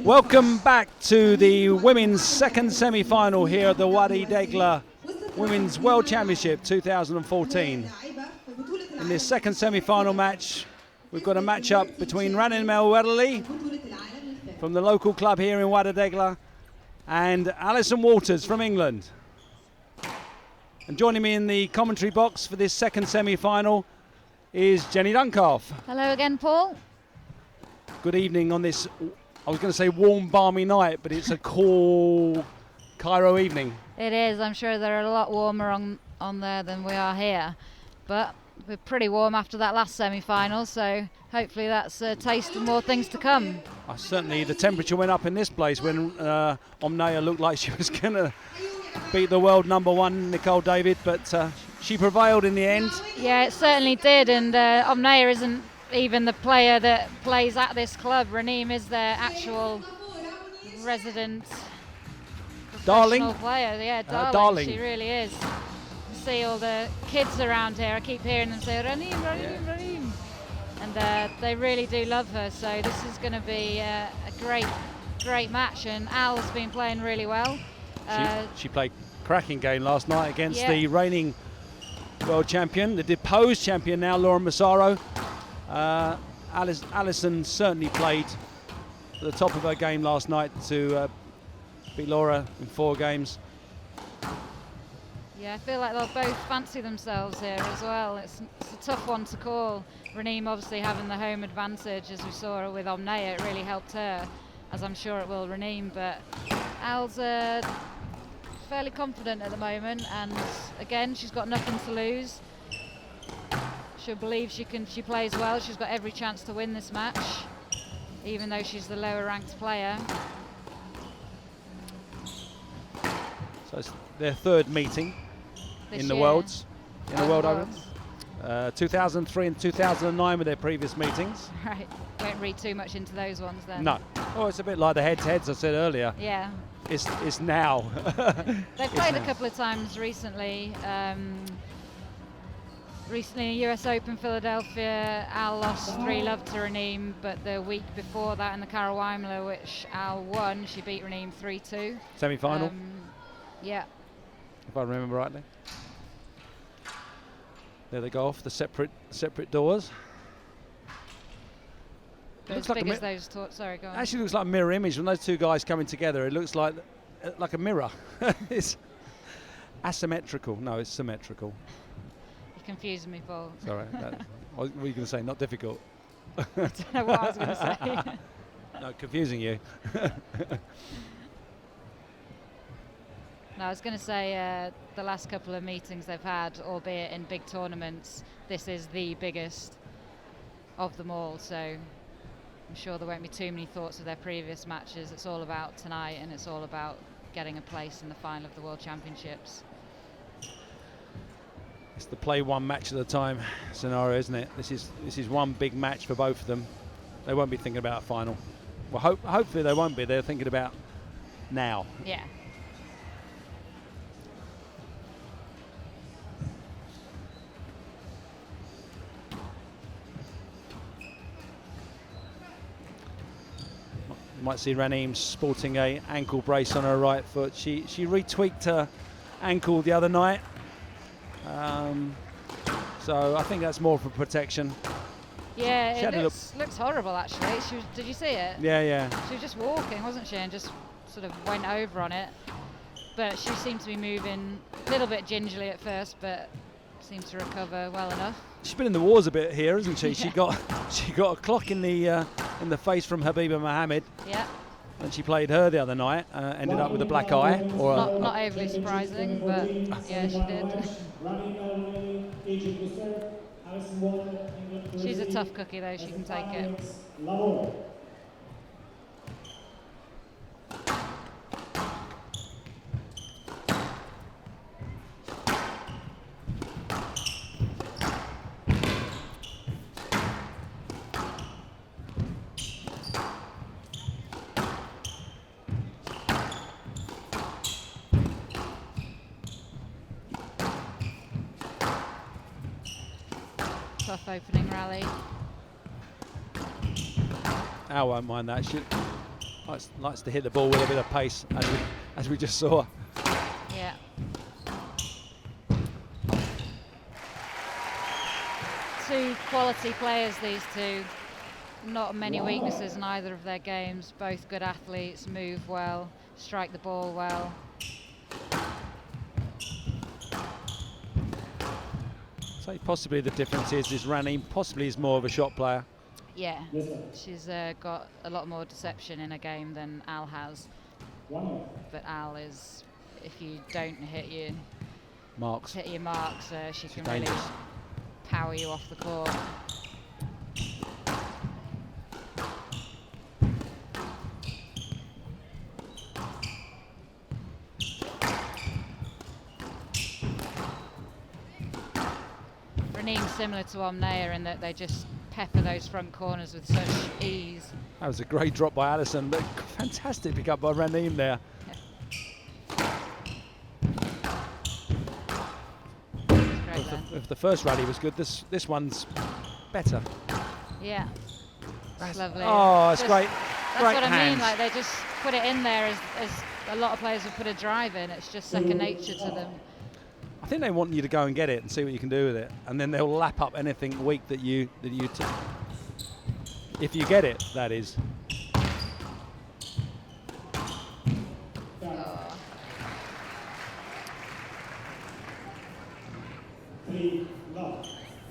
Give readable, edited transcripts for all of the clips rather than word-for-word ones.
Welcome back to the women's second semi-final here at the Wadi Degla Women's World Championship 2014. In this second semi-final match, we've got a match-up between Ranin Welily from the local club here in Wadi Degla and Alison Walters from England. And joining me in the commentary box for this second semi-final is Jenny Duncalf. Hello again, Paul. Good evening on this, I was going to say warm, balmy night, but it's a cool Cairo evening. It is. I'm sure they're a lot warmer on there than we are here. But we're pretty warm after that last semi-final, so hopefully that's a taste of more things to come. Certainly the temperature went up in this place when Omnaya looked like she was going to beat the world number one, Nicole David, but she prevailed in the end. Yeah, it certainly did, and Omnaya isn't even the player that plays at this club. Raneem is their actual resident professional player. Yeah, darling. She really is. You see all the kids around here, I keep hearing them say, Raneem, Raneem, yeah. Raneem. And they really do love her, so this is going to be a great match, and Al's been playing really well. She played cracking game last night against the reigning world champion, the deposed champion now, Laura Massaro. Alison certainly played at the top of her game last night to beat Laura in 4 games. Yeah, I feel like they'll both fancy themselves here as well. It's a tough one to call. Raneem obviously having the home advantage, as we saw with Omnaya, it really helped her, as I'm sure it will Raneem, but Al's fairly confident at the moment, and again she's got nothing to lose. She'll believe she plays well. She's got every chance to win this match, even though she's the lower ranked player. So it's their third meeting in the Worlds, in the World Open. 2003 and 2009 were their previous meetings. Right, won't read too much into those ones then. No. Oh, it's a bit like the head-to-heads I said earlier. Yeah. It's now. They've played a couple of times recently. Recently in US Open Philadelphia, Al lost 3-love to Raneem, but the week before that in the Carol Weimler, which Al won, she beat Raneem 3-2. Semi-final? Yeah. If I remember rightly. There they go off, the separate doors. As big as those sorry, go on. Actually looks like a mirror image when those two guys coming together. It looks like a mirror. It's asymmetrical. No, it's symmetrical. You're confusing me, Paul. Sorry. What were you going to say? Not difficult. I don't know what I was going to say. No, confusing you. No, I was going to say the last couple of meetings they've had, albeit in big tournaments, this is the biggest of them all, so I'm sure there won't be too many thoughts of their previous matches. It's all about tonight, and it's all about getting a place in the final of the World Championships. It's the play one match at a time scenario, isn't it? This is one big match for both of them. They won't be thinking about a final. Well, hopefully they won't be. They're thinking about now. Yeah. You might see Raneem sporting a ankle brace on her right foot. She retweaked her ankle the other night. So I think that's more for protection. Yeah, it looks horrible actually. Did you see it? Yeah. She was just walking, wasn't she, and just sort of went over on it. But she seemed to be moving a little bit gingerly at first, but seemed to recover well enough. She's been in the wars a bit here, hasn't she? Yeah. She got a clock in the face from Habiba Mohammed. Yeah. And she played her the other night, ended up with a black eye. Or not overly surprising, but yeah, she did. She's a tough cookie though, she can take it. Tough opening rally. Al won't mind that. Likes to hit the ball with a bit of pace, as we just saw. Yeah. Two quality players, these two. Not many weaknesses in either of their games. Both good athletes, move well, strike the ball well. So possibly the difference is Raneem possibly is more of a shot player. Yeah, she's got a lot more deception in a game than Al has. But Al is, if you don't hit your marks, she can really power you off the court. Raneem's similar to Omnea in that they just pepper those front corners with such ease. That was a great drop by Alison, but fantastic pick up by Raneem there. If the first rally was good, this one's better. Yeah, that's lovely. Oh, it's great. That's great what hands. I mean. Like they just put it in there as a lot of players would put a drive in. It's just second nature to them. I think they want you to go and get it and see what you can do with it, and then they'll lap up anything weak that you if you get it, that is.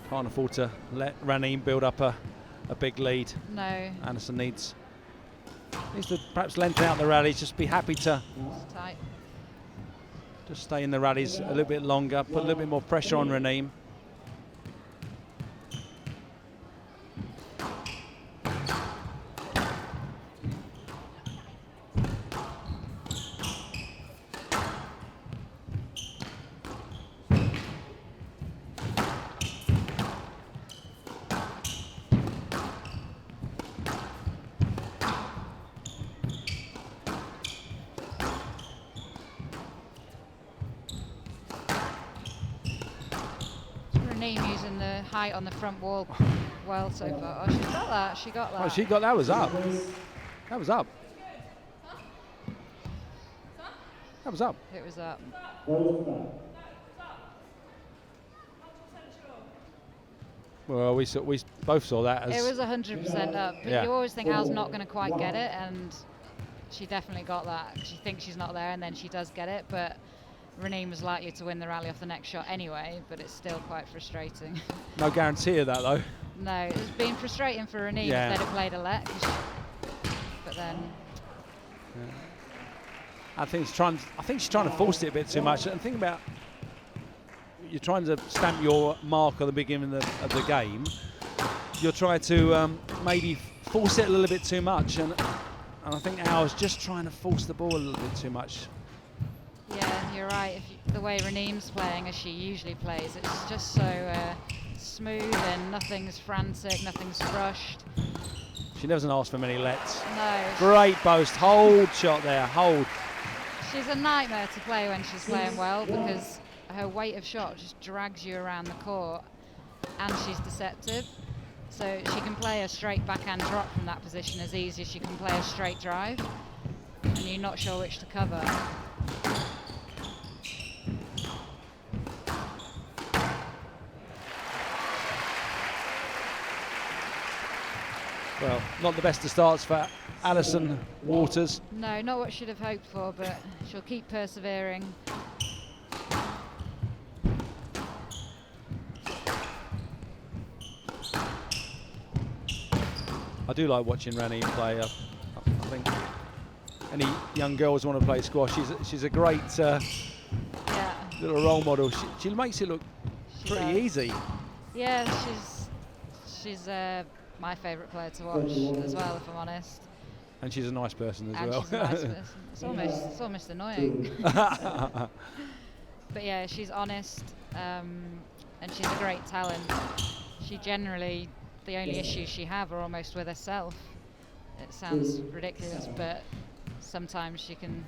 Can't afford to let Raneem build up a big lead. No. Anderson needs to perhaps lengthen out the rallies, just be happy to tight. Just stay in the rallies a little bit longer, put a little bit more pressure on Raneem. Using the height on the front wall well so far. Oh, she got that. Oh, that was up. That was up. That was up. It was up. Well, we both saw that as... It was 100% up. But yeah. You always think Al's not going to quite get it, and she definitely got that. She thinks she's not there, and then she does get it, but Raneem was likely to win the rally off the next shot anyway, but it's still quite frustrating. No guarantee of that, though. No, it's been frustrating for Raneem if they'd have played a let. But then... Yeah. I think she's trying to force it a bit too much. And think about, you're trying to stamp your mark at the beginning of the game. You're trying to maybe force it a little bit too much, and I think Al's just trying to force the ball a little bit too much. Yeah, you're right. The way Raneem's playing, as she usually plays, it's just so smooth and nothing's frantic, nothing's rushed. She doesn't ask for many lets. No. Great boast, hold shot there, hold. She's a nightmare to play when she's playing well, because her weight of shot just drags you around the court, and she's deceptive. So she can play a straight backhand drop from that position as easy as she can play a straight drive, and you're not sure which to cover. Well, not the best of starts for Alison Waters. No, not what she'd have hoped for, but she'll keep persevering. I do like watching Raneem play. I think any young girls want to play squash. She's a great little role model. She makes it look pretty easy. Yeah, she's my favourite player to watch as well, if I'm honest. And she's a nice person as and well. She's a nice person. It's almost annoying. But yeah, she's honest, and she's a great talent. She generally, the only issues she have are almost with herself. It sounds ridiculous, but sometimes she can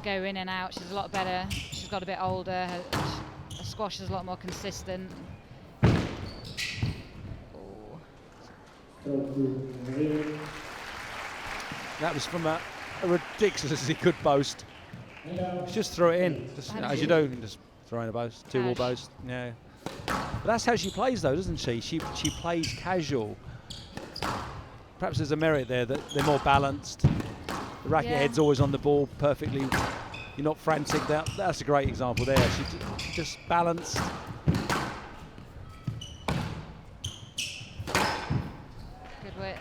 go in and out. She's a lot better. She's got a bit older. Her squash is a lot more consistent. That was from a a ridiculously good boast. Just throw it in, just, as you do, just throw in a boast, two-wall boast. Yeah. But that's how she plays, though, doesn't she? She plays casual. Perhaps there's a merit there that they're more balanced. The racket head's always on the ball perfectly. You're not frantic. That's a great example there. She just balanced. Good width.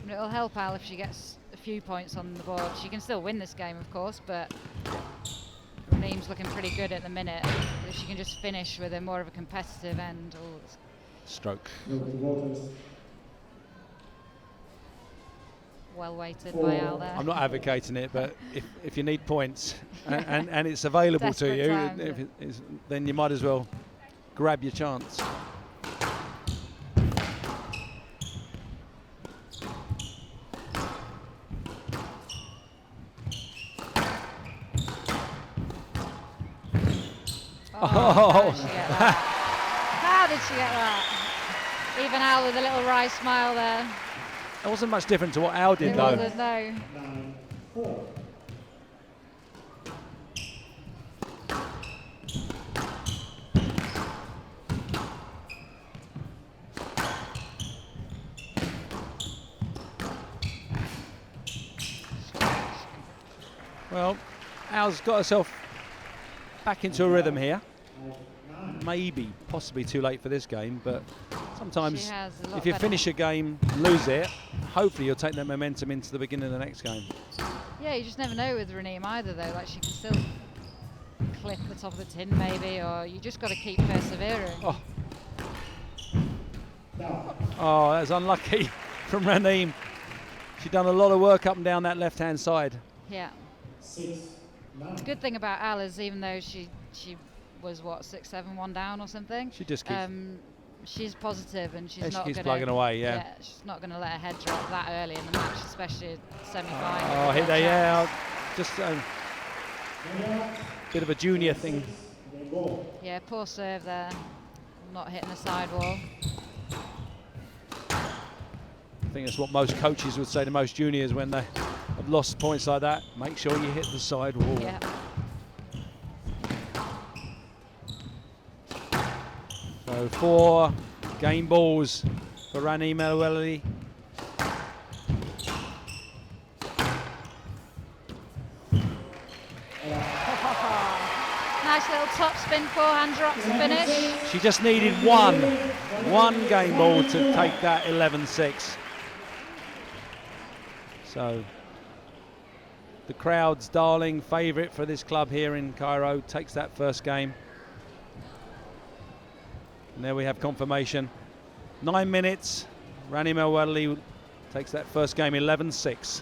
It'll help Al if she gets a few points on the board. She can still win this game, of course, but Raneem's looking pretty good at the minute. If she can just finish with a more of a competitive end. Stroke. Well weighted by Al there. I'm not advocating it, but if you need points and it's available to you, then you might as well grab your chance. How did she get that? How did she get that? Even Al with a little wry smile there. It wasn't much different to what Al did, though. It wasn't, no. Well, Al's got herself back into a rhythm here. Maybe, possibly too late for this game, but sometimes if you finish a game, lose it, hopefully you'll take that momentum into the beginning of the next game. Yeah, you just never know with Raneem either, though. Like, she can still clip the top of the tin, maybe, or you just got to keep persevering. Oh, that's unlucky from Raneem. She'd done a lot of work up and down that left-hand side. Yeah. The good thing about Al is, even though she was, what, 6-7-1 down or something, she just keeps she's positive, and she's not keeps going plugging away. she's not going to let her head drop that early in the match, especially semi-final. Oh, hit there, yeah. Just a bit of a junior thing. Yeah, poor serve there, not hitting the sidewall. I think that's what most coaches would say to most juniors when they have lost points like that. Make sure you hit the sidewall. Yeah. So 4 game balls for Raneem Welily. Nice little top spin forehand drop to finish. She just needed one game ball to take that 11-6. So the crowd's darling favourite for this club here in Cairo takes that first game. And there we have confirmation. 9 minutes. Raneem Welily takes that first game 11-6.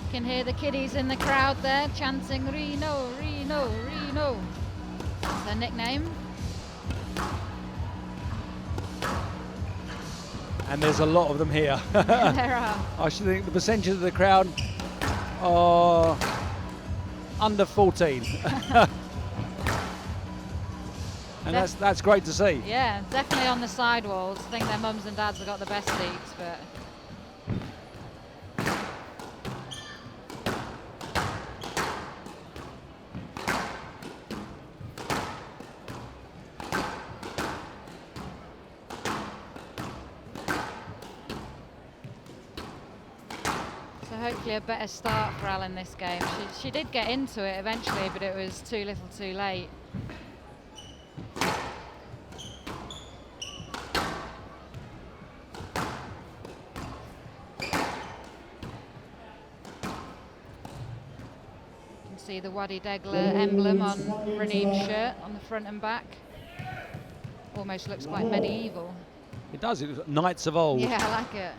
You can hear the kiddies in the crowd there chanting Reno, Reno, Reno. That's their nickname. And there's a lot of them here. There are. I should think the percentage of the crowd are under 14. And that's great to see. Yeah, definitely on the side walls. I think their mums and dads have got the best seats, but so hopefully a better start for Ellen this game. She did get into it eventually, but it was too little too late. See the Wadi Degla emblem on Raneem's shirt on the front and back. Almost looks quite medieval. It does. It looks like knights of old. Yeah, I like it.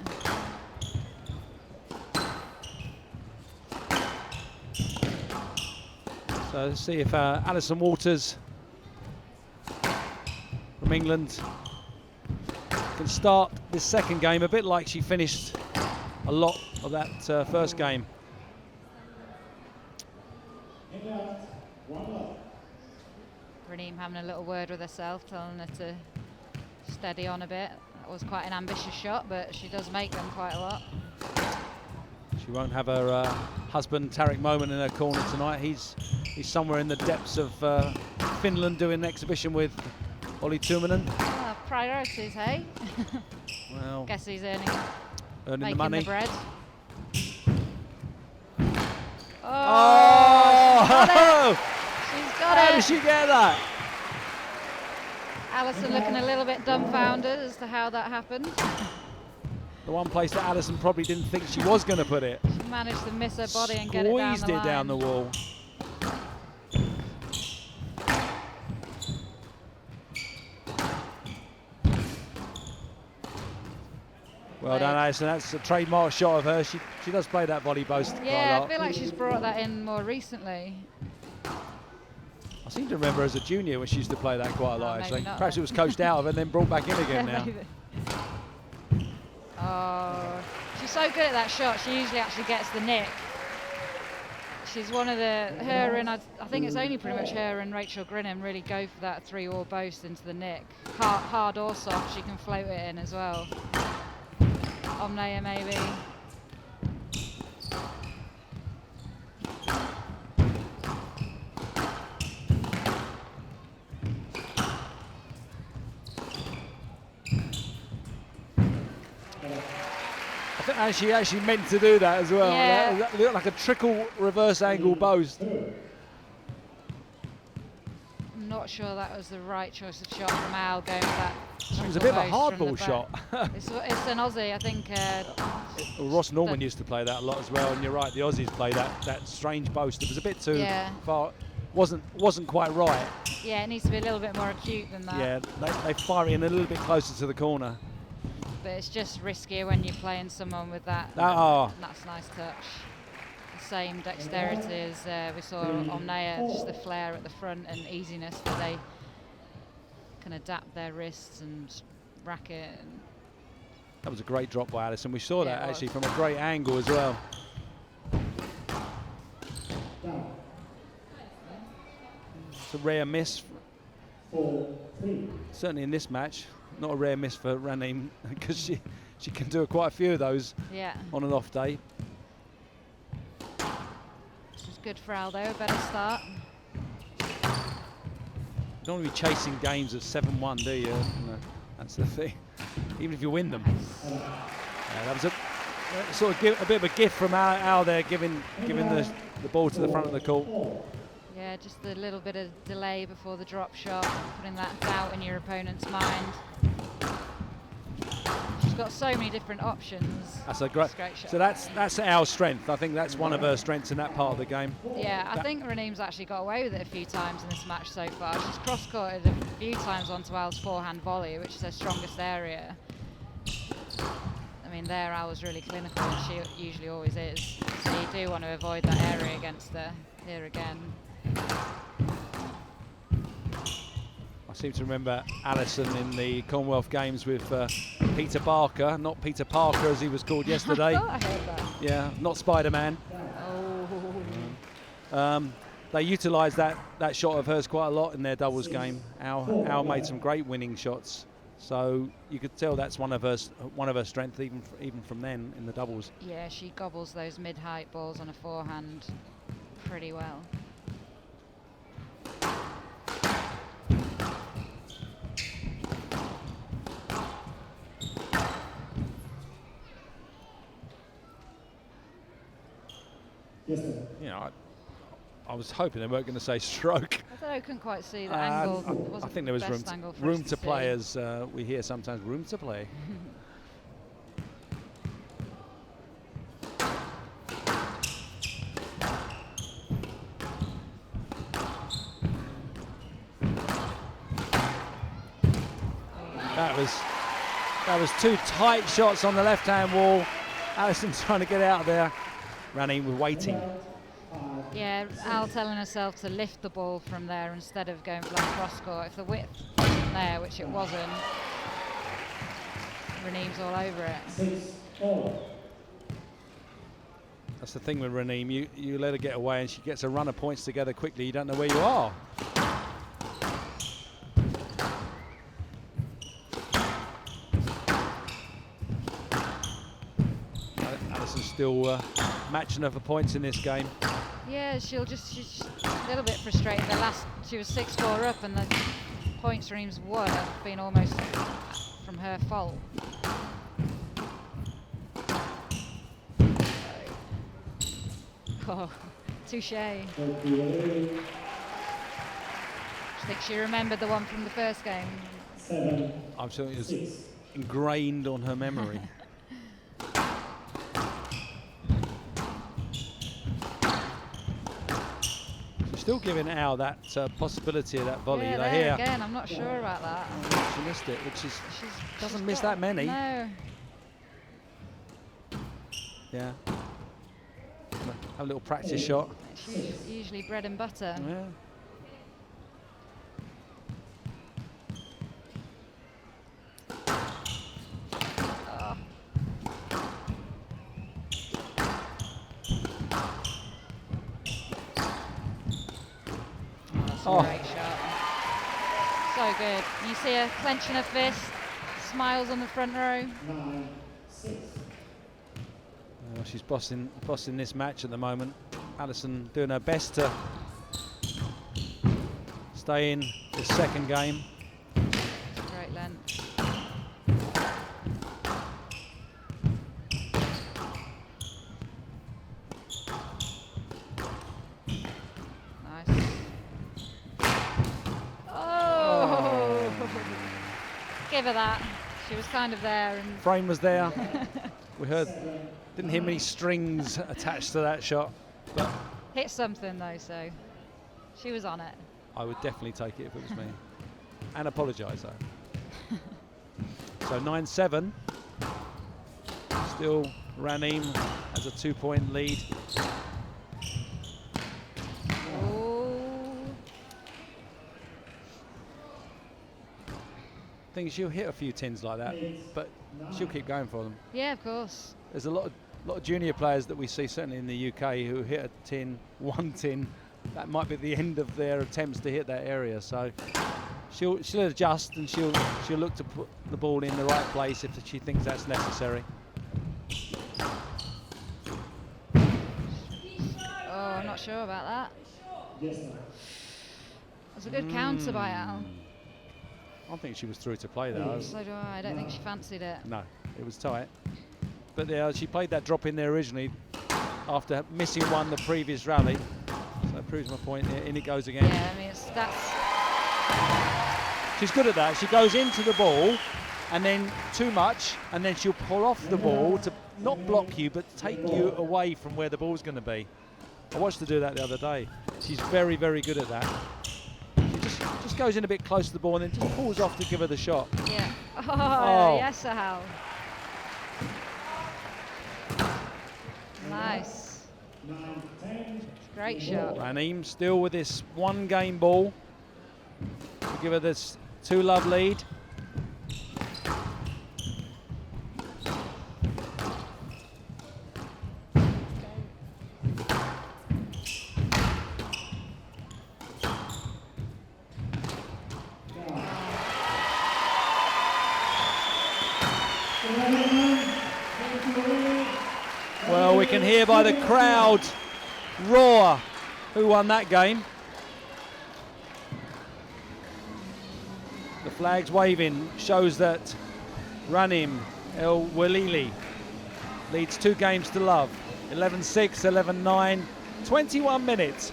So let's see if Alison Waters from England can start this second game a bit like she finished a lot of that first game. Raneem having a little word with herself, telling her to steady on a bit. That was quite an ambitious shot, but she does make them quite a lot. She won't have her husband Tarek Moment in her corner tonight. He's somewhere in the depths of Finland doing an exhibition with Olli Tuominen. Oh, priorities, hey? Well, guess he's earning the money. The bread. Oh! She's got How it. did she get that? Alison looking a little bit dumbfounded as to how that happened. The one place that Alison probably didn't think she was going to put it. She managed to miss her body and get it down the Squeezed it down the wall. Well done, Alison. That's a trademark shot of her. She does play that volley boast quite a Yeah, lot. I feel like she's brought that in more recently. I seem to remember as a junior when she used to play that quite a lot, actually. not Perhaps then. it was coached out of her and then brought back in again now. Oh, she's so good at that shot. She usually actually gets the nick. She's one of her and I think it's only pretty much her and Rachel Grinham really go for that 3-all boast into the nick. Hard or soft, she can float it in as well. Omnia maybe. I think she actually meant to do that as well. Yeah. That looked like a trickle reverse angle boast. I'm not sure that was the right choice of shot from Al going for that. It was a bit of a hardball shot. It's an Aussie, I think. Ross Norman used to play that a lot as well, and you're right, the Aussies play that strange boast. It was a bit too far, wasn't quite right. Yeah, it needs to be a little bit more acute than that. Yeah, they fire it in a little bit closer to the corner. But it's just riskier when you're playing someone with that. Oh. That's a nice touch. The same dexterity as we saw on Naya, just the flare at the front and easiness, but they can adapt their wrists and racket. That was a great drop by Alison. We saw that actually was. from a great angle as well. It's a rare miss. Certainly in this match. Not a rare miss for Raneem because she can do quite a few of those on an off day. Which is good for Aldo, a better start. You don't want to be chasing games of 7-1, do you? No, that's the thing. Even if you win them. That was a sort of a bit of a gift from Al there, giving the ball to the front of the court. Yeah, just a little bit of delay before the drop shot, putting that doubt in your opponent's mind. She's got so many different options. That's a great shot. So that's our strength. I think that's one of her strengths in that part of the game. Yeah, I think Raneem's actually got away with it a few times in this match so far. She's cross-courted a few times onto Al's forehand volley, which is her strongest area. I mean, there Al was really clinical, and she usually always is. So you do want to avoid that area against her here again. I seem to remember Alison in the Commonwealth Games with Peter Barker, not Peter Parker as he was called yesterday. I thought I heard that. Yeah, not Spider-Man. Oh. they utilised that shot of hers quite a lot in their doubles game. Al made some great winning shots, so you could tell that's one of her strengths even from then in the doubles. Yeah, she gobbles those mid-height balls on a forehand pretty well. You know, I was hoping they weren't going to say stroke. I thought I couldn't quite see the angle. I think there was room to play, as we hear sometimes, room to play. That was two tight shots on the left-hand wall. Alison trying to get out of there. Raneem was waiting. Yeah, Al telling herself to lift the ball from there instead of going for that cross court. If the width wasn't there, which it wasn't, Raneem's all over it. That's the thing with Raneem. You let her get away and she gets a run of points together quickly. You don't know where you are. Alison's still matching her for points in this game. Yeah, she's just a little bit frustrated. She was 6-4 up, and the point streams won have been almost from her fault. Oh, touche. I think she remembered the one from the first game. I'm sure it was ingrained on her memory. Still giving Al that possibility of that volley. Yeah, there again, I'm not sure about that. She missed it, which is doesn't miss that many. No. Yeah. Have a little practice shot. She's usually bread and butter. Yeah. Great shot. So good. You see her clenching her fist, smiles on the front row. Well, she's bossing this match at the moment. Alison doing her best to stay in this second game. Great length. Give her that. She was kind of there. And frame was there. We didn't hear many strings attached to that shot. But hit something though, so she was on it. I would definitely take it if it was me. And apologise though. So 9-7. Still Raneem has a 2-point lead. Thing she'll hit a few tins like that, but she'll keep going for them. Yeah, of course. There's a lot of junior players that we see certainly in the UK who hit a tin, one tin. That might be the end of their attempts to hit that area. So she'll adjust and she'll look to put the ball in the right place if she thinks that's necessary. Oh, I'm not sure about that. That's a good counter by Al. I think she was through to play though. So do I. I don't think she fancied it. No, it was tight. But she played that drop in there originally after missing one the previous rally. So that proves my point. In it goes again. Yeah, I mean, she's good at that. She goes into the ball and then too much, and then she'll pull off the ball to not block you, but take you away from where the ball's going to be. I watched her do that the other day. She's very, very good at that. Just goes in a bit close to the ball and then just pulls off to give her the shot. Yeah. Oh. Yes, Al. Nice. Great shot. Raneem still with this one game ball to give her this 2-love lead. We can hear by the crowd roar who won that game. The flag's waving shows that Ranim El Welily leads 2 games to love. 11-6, 11-9, 21 minutes.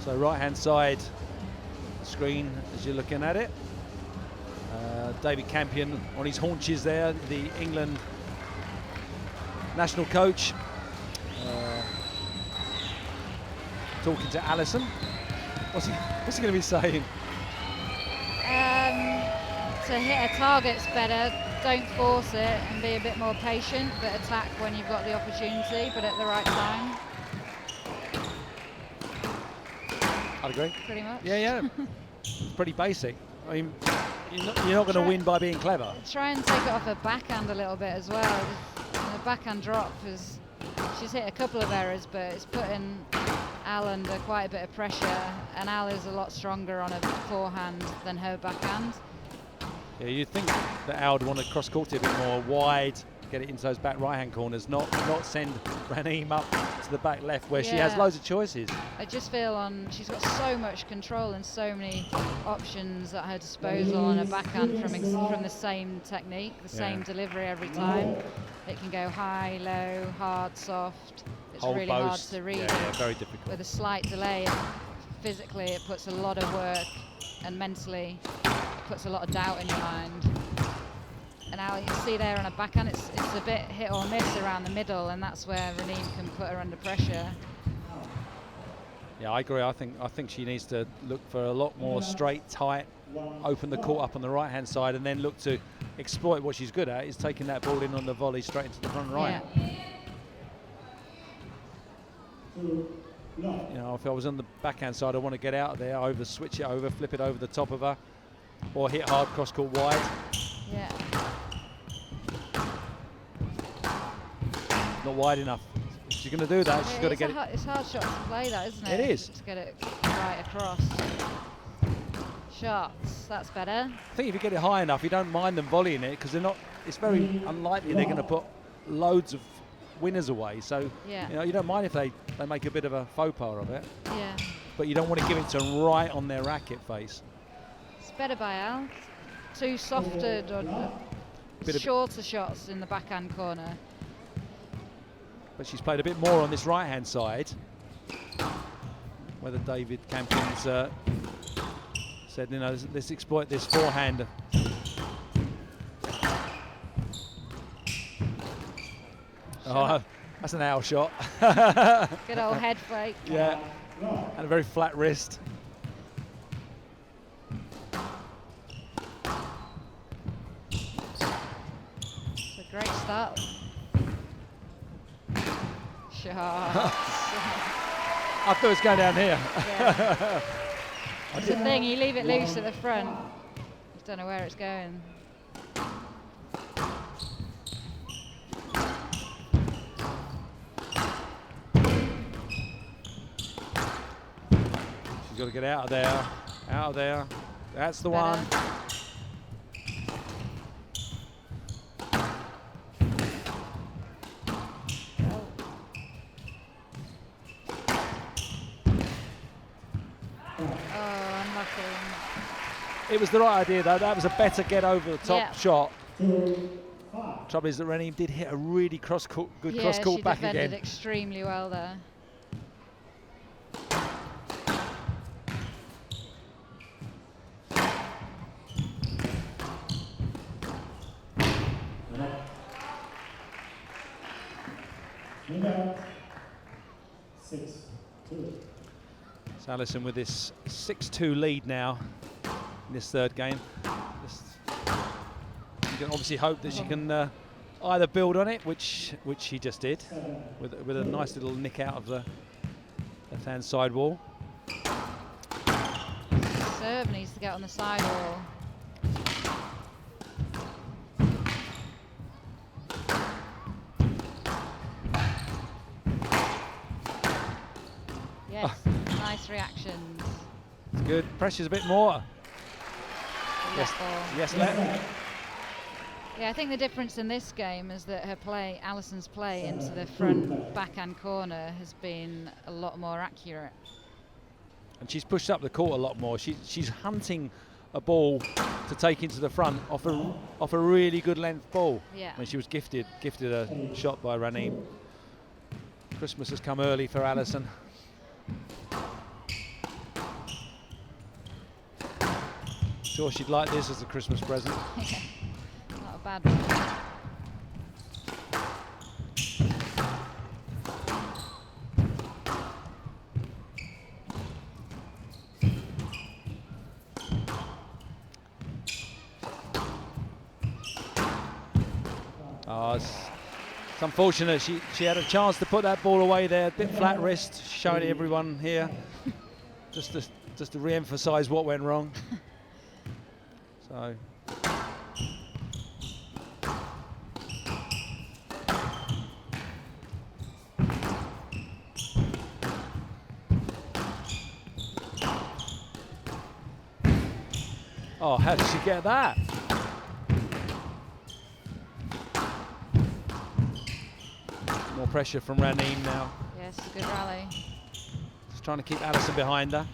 So right-hand side screen as you're looking at it. David Campion on his haunches there, the England national coach. Talking to Alison. What's he going to be saying? To hit a target's better. Don't force it and be a bit more patient, but attack when you've got the opportunity, but at the right time. I'd agree. Pretty much. Yeah. It's pretty basic. I mean, you're not going to win by being clever. Try and take it off her backhand a little bit as well. The backhand drop is, she's hit a couple of errors, but it's putting Al under quite a bit of pressure, and Al is a lot stronger on a forehand than her backhand. Yeah, you'd think that Al would want to cross-court it a bit more wide, get it into those back right-hand corners, not send Ranim up to the back left where she has loads of choices. I just feel she's got so much control and so many options at her disposal on a backhand from the same technique, the same delivery every time. It can go high, low, hard, soft. It's Hold really post. hard to read. Yeah, very difficult. With a slight delay, physically it puts a lot of work, and mentally puts a lot of doubt in your mind. And now you can see there on a backhand, it's a bit hit or miss around the middle, and that's where Ranim can put her under pressure. Yeah, I agree. I think she needs to look for a lot more straight, tight, open the court up on the right-hand side, and then look to exploit what she's good at, is taking that ball in on the volley straight into the front right. Yeah. You know, if I was on the backhand side, I want to get out of there, switch it over, flip it over the top of her, or hit hard cross-court wide. Yeah. Not wide enough. If she's going to do that, she's got to get it. It's a hard shot to play, that, isn't it? It is. Just get it right across. Shots, that's better. I think if you get it high enough, you don't mind them volleying it, because it's very unlikely they're going to put loads of winners away. So you don't mind if they make a bit of a faux pas of it. Yeah. But you don't want to give it to them right on their racket face. It's better by Al. Too softed or shorter shots in the backhand corner. But she's played a bit more on this right-hand side. Whether David Campion's said, you know, let's exploit this forehand. Oh, that's an Al shot. Good old head fake. Yeah, and a very flat wrist. It's a great start. Shot. I thought it was going down here. Yeah. It's the thing, you leave it loose at the front, you don't know where it's going. She's got to get out of there, out of there. That's the one. Unlucky. It was the right idea though. That was a better get over the top shot. Trouble is that Raneem did hit a really good cross court she back defended again. extremely well there. It's Allison with this 6-2 lead now in this third game. You can obviously hope that she can either build on it, which she just did, with a nice little nick out of the left-hand side wall. Serve needs to get on the side wall. Yes, nice reactions. It's good. Pressure's a bit more. Yes, yes, let. Yeah, I think the difference in this game is that Alison's play into the front backhand corner has been a lot more accurate. And she's pushed up the court a lot more. She's hunting a ball to take into the front off a really good length ball. Yeah. When she was gifted a shot by Raneem. Christmas has come early for Alison. Sure, she'd like this as a Christmas present. Not a bad one. Oh, it's unfortunate. She had a chance to put that ball away there. A bit flat wrist, showing everyone here, just to re-emphasise what went wrong. So. Oh, how did she get that? More pressure from Raneem now. Yes, good rally. Just trying to keep Alison behind her.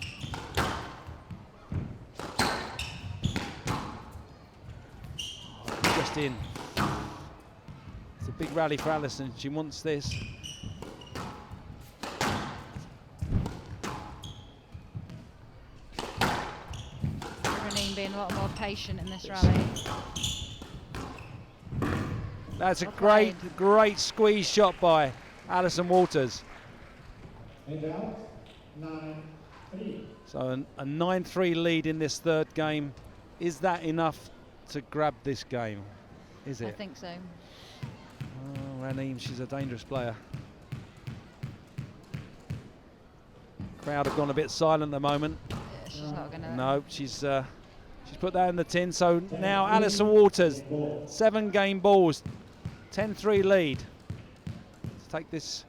Just in. It's a big rally for Alison. She wants this. Raneem being a lot more patient in this rally. That's a great squeeze shot by Alison Walters. So a 9-3 lead in this third game. Is that enough to grab this game? Is it? I think so. Oh, Raneem, she's a dangerous player. Crowd have gone a bit silent at the moment. Yeah, she's not going to. No, she's put that in the tin. So now Alison Walters, 7 game balls, 10-3 lead. Let's take this.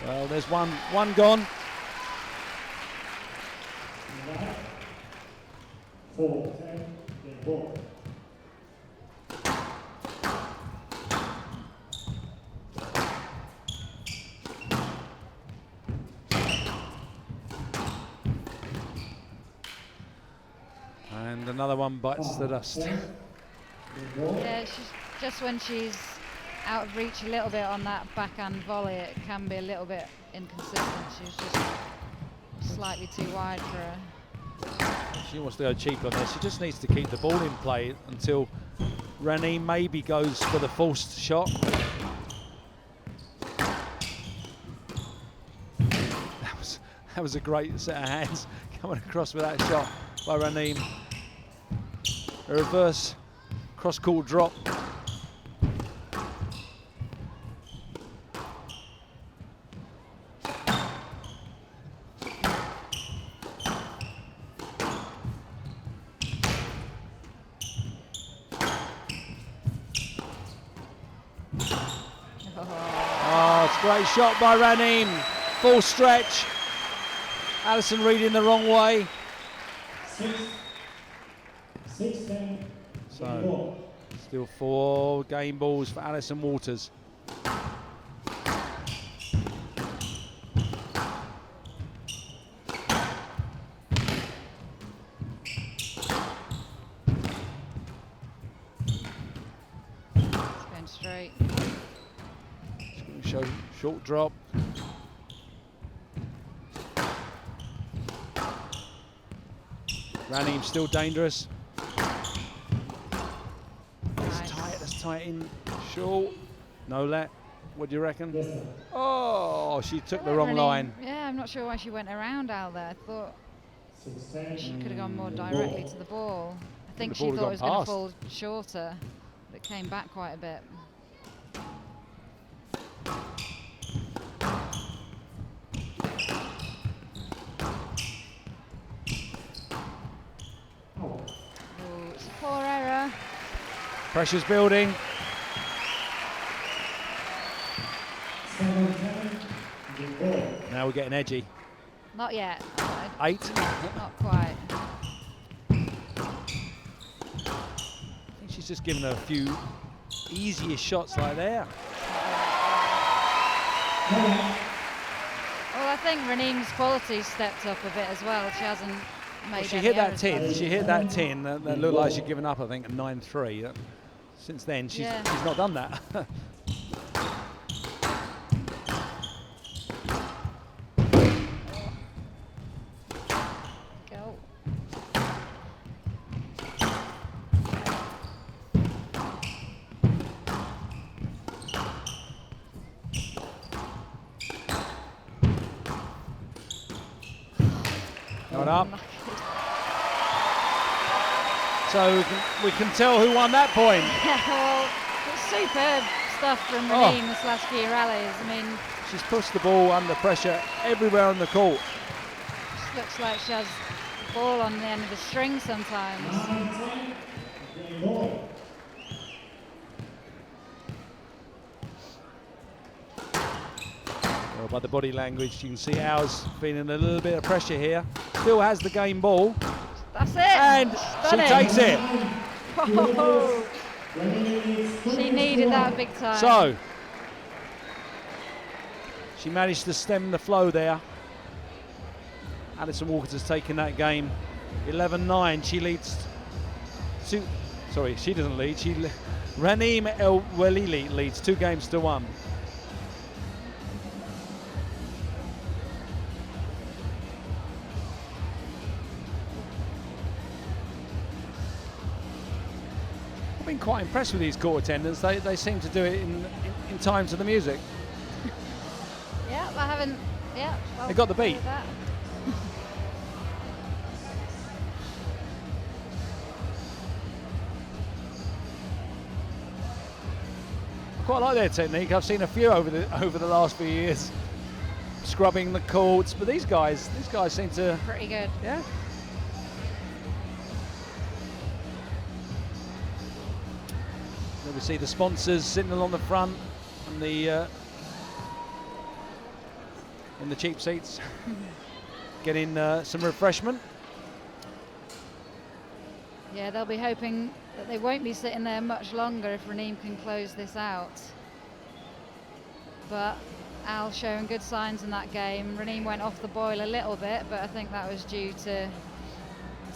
Well, there's one gone. 4-10, game ball. And another one bites the dust. Yeah, she's just when she's out of reach a little bit on that backhand volley, it can be a little bit inconsistent. She's just slightly too wide for her. She wants to go cheap on this. She just needs to keep the ball in play until Raneem maybe goes for the forced shot. That was a great set of hands coming across with that shot by Raneem. A reverse cross-court drop. Oh, it's a great shot by Raneem. Full stretch. Alison reading the wrong way. 6-10. So, still 4 game balls for Alison Walters. Short drop. Raneem still dangerous. Nice. That's tight in. Short. No let. What do you reckon? Yes, sir. Oh, she took the Raneem, wrong line. Yeah, I'm not sure why she went around Al there. I thought 16. she could have gone more directly to the ball. I think the she ball had thought it was gone going to past. fall shorter, but it came back quite a bit. Oh. Ooh, it's a poor error. Pressure's building. 7-10. The ball. Now we're getting edgy. Not yet. 8. Not quite. I think she's just given her a few easier shots like there. Well, I think Raneem's quality stepped up a bit as well. She hasn't made She any hit that errors. tin. She hit that tin. That looked like she'd given up, I think, at 9-3. Since then, she's not done that. Go. Not up. So we can tell who won that point. Yeah, well, it's superb stuff from Oh. Raneem this last few rallies. I mean, She's pushed the ball under pressure everywhere on the court. just looks like she has the ball on the end of the string sometimes. 9-10. The ball. Well, by the body language, you can see Al's feeling a little bit of pressure here. Still has the game ball, That's it. and she Stunning. takes it. Oh, she needed that big time. So she managed to stem the flow there. Alison Walker's has taken that game 11-9. She leads two. Sorry, she doesn't lead. Raneem Welily leads 2 games to 1. I've been quite impressed with these court attendants. They seem to do it in time to the music. Yeah, I haven't. Yeah, well, They got the beat. with that. I quite like their technique. I've seen a few over the last few years, scrubbing the courts. But these guys seem to, Pretty good. yeah. Then we see the sponsors sitting along the front and the in the cheap seats, getting some refreshment. Yeah, they'll be hoping that they won't be sitting there much longer if Raneem can close this out. But Al showing good signs in that game. Raneem went off the boil a little bit, but I think that was due to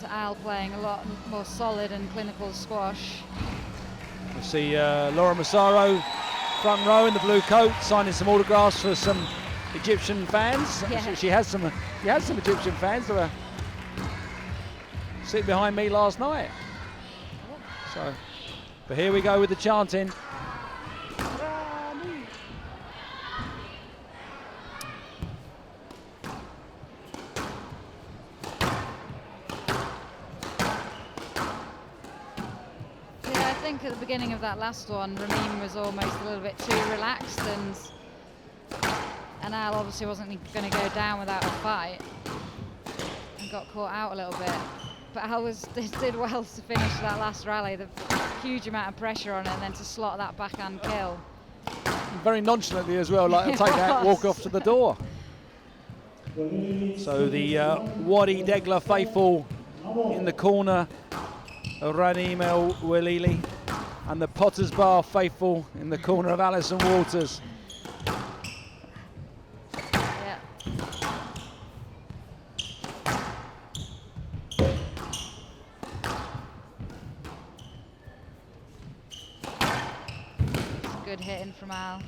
Al playing a lot more solid and clinical squash. We see Laura Massaro, front row in the blue coat, signing some autographs for some Egyptian fans. Yeah. She has some Egyptian fans that were sitting behind me last night. So, but here we go with the chanting. Yeah, I think at the beginning of that last one, Raneem was almost a little bit too relaxed, and Al obviously wasn't going to go down without a fight, and got caught out a little bit. But Al did well to finish that last rally. The huge amount of pressure on it, and then to slot that backhand kill. Very nonchalantly as well, like take that, walk off to the door. So the Wadi Degla faithful in the corner of Raneem El Welily, and the Potters Bar faithful in the corner of Alison Walters. Yeah. Good hitting from Al.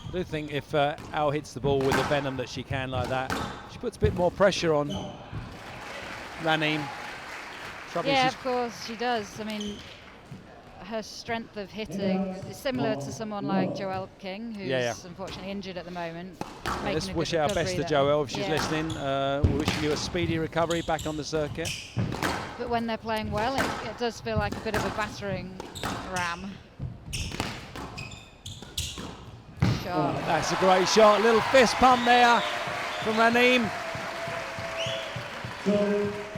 I do think if Al hits the ball with the venom that she can like that, she puts a bit more pressure on Raneem. Yeah, of course she does. I mean, her strength of hitting is similar to someone like Joelle King, who's unfortunately injured at the moment. Let's wish our best to Joelle if she's listening. We're wishing you a speedy recovery back on the circuit. But when they're playing well, it does feel like a bit of a battering ram. Shot. That's a great shot. Little fist pump there from Raneem.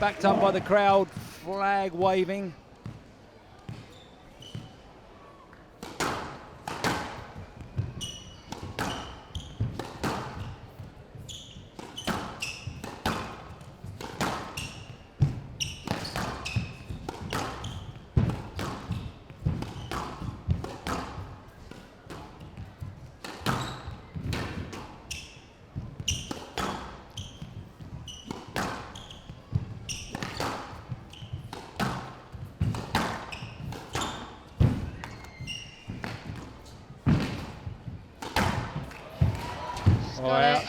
Backed up by the crowd, flag waving.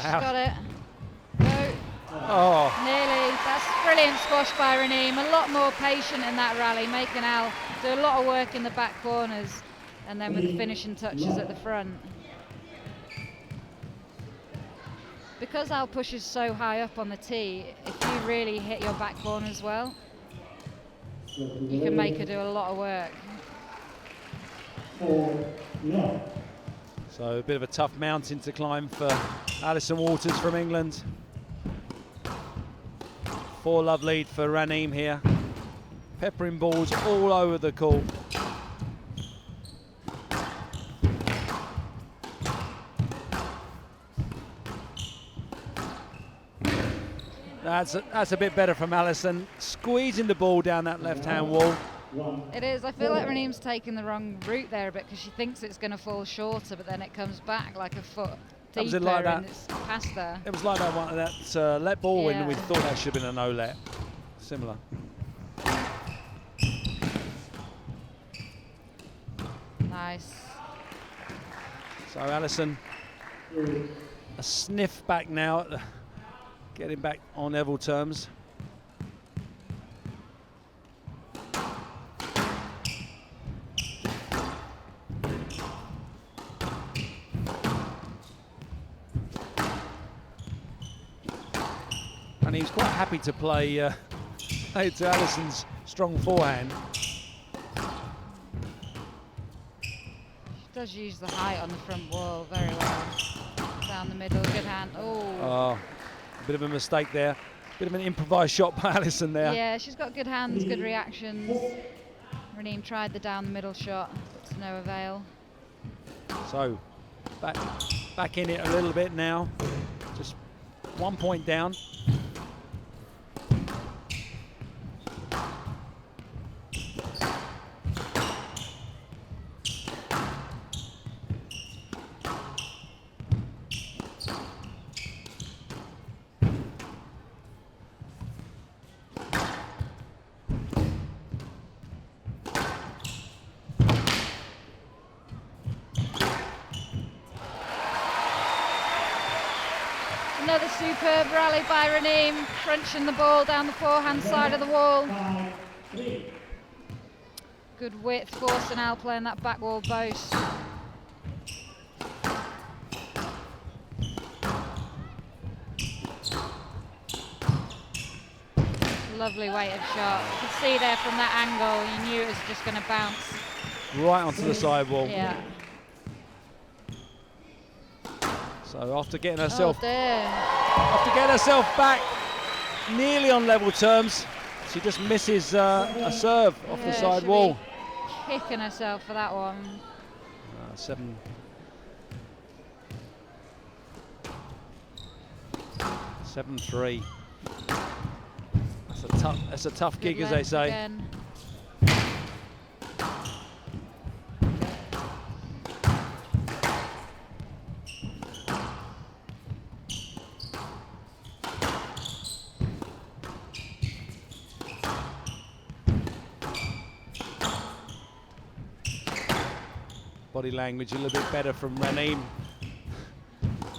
Got it. No. Oh. Nearly. That's brilliant squash by Raneem. A lot more patient in that rally, making Al do a lot of work in the back corners and then with the finishing touches at the front. Because Al pushes so high up on the tee, if you really hit your back corners well, you can make her do a lot of work. So a bit of a tough mountain to climb for Alison Waters from England. 4-love lead for Raneem here. Peppering balls all over the court. That's a bit better from Alison. Squeezing the ball down that left-hand wall. It is. I feel like Raneem's taken the wrong route there a bit because she thinks it's going to fall shorter, but then it comes back like a foot deeper Was it like that? And it's past there. It was like that one, that let ball in. We thought that should have been a no-let. Similar. Nice. So Alison, a sniff back now, getting back on level terms. And he's quite happy to play to Alison's strong forehand. She does use the height on the front wall very well. Down the middle, good hand. Oh, a bit of a mistake there. Bit of an improvised shot by Alison there. Yeah, she's got good hands, good reactions. Raneem tried the down the middle shot, but to no avail. So, back in it a little bit now. Just 1 point down. Another superb rally by Raneem, crunching the ball down the forehand side of the wall. Good width, forcing Al playing that back wall boast. Lovely weighted shot. You could see there from that angle, you knew it was just going to bounce. Right onto the sidewall. Yeah. So after getting herself, back back nearly on level terms, she just misses a serve off the side wall. Kicking herself for that one. 7-3. That's a tough gig, as they say. Again. Body language a little bit better from Raneem.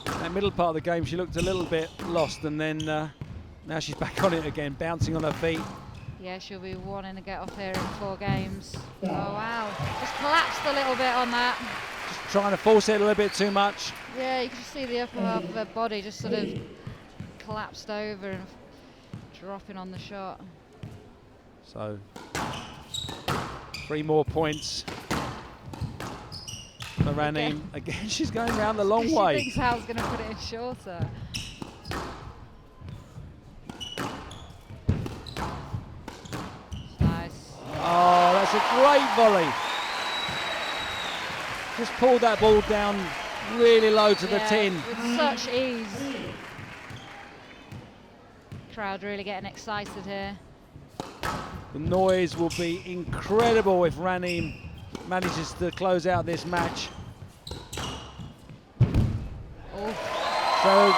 That middle part of the game, she looked a little bit lost, and then now she's back on it again, bouncing on her feet. Yeah, she'll be wanting to get off here in 4 games. Oh, wow. Just collapsed a little bit on that. Just trying to force it a little bit too much. Yeah, you can just see the upper half of her body just sort of collapsed over and dropping on the shot. So 3 more points for Raneem. Again, she's going around the long way. She thinks Hal's going to put it in shorter. Nice. Oh, that's a great volley. Just pulled that ball down really low to the tin. With such ease. Crowd really getting excited here. The noise will be incredible if Raneem manages to close out this match. Oh. So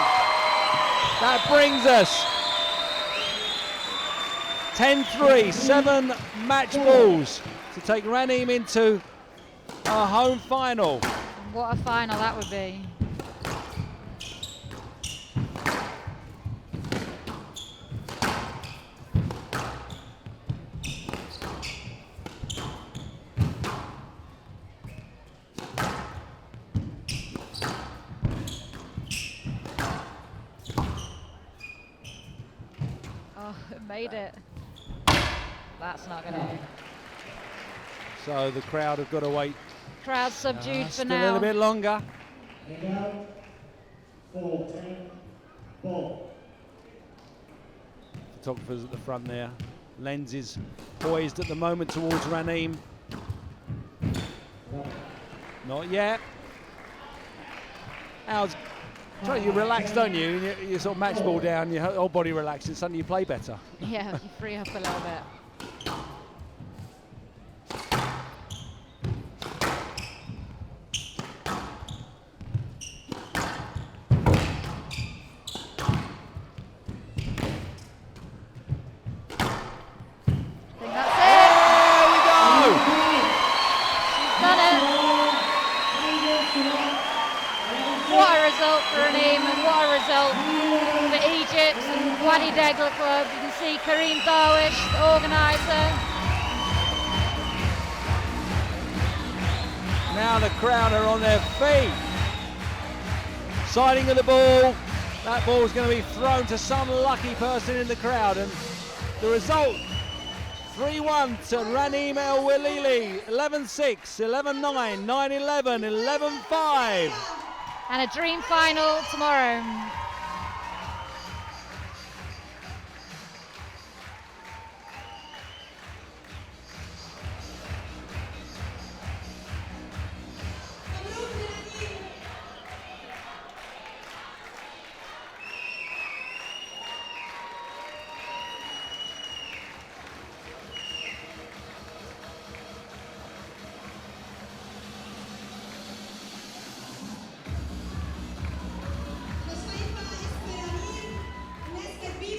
that brings us 10-3, 7 match balls to take Raneem into our home final. And what a final that would be. Made it. That's not gonna. So the crowd have got to wait. Crowd subdued for still now. a little bit longer. Hang out. 4-10. Ball. Photographers at the front there. Lenses poised at the moment towards Raneem. Not yet. Al's, you relax, don't you? You sort of match ball down, your whole body relaxes, suddenly you play better. Yeah, you free up a little bit. Welily Club. You can see Kareem Darwish, the organiser. Now the crowd are on their feet. Sighting of the ball. That ball is going to be thrown to some lucky person in the crowd, and the result 3-1 to Raneem El Welily. 11-6, 11-9, 9-11, 11-5. And a dream final tomorrow.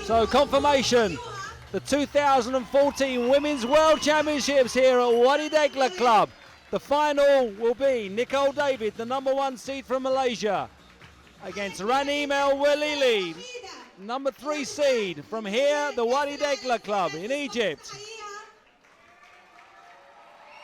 So confirmation, the 2014 Women's World Championships here at Welily Club. The final will be Nicole David, the #1 seed from Malaysia, against Raneem El Welily, #3 seed from here, the Welily Club in Egypt.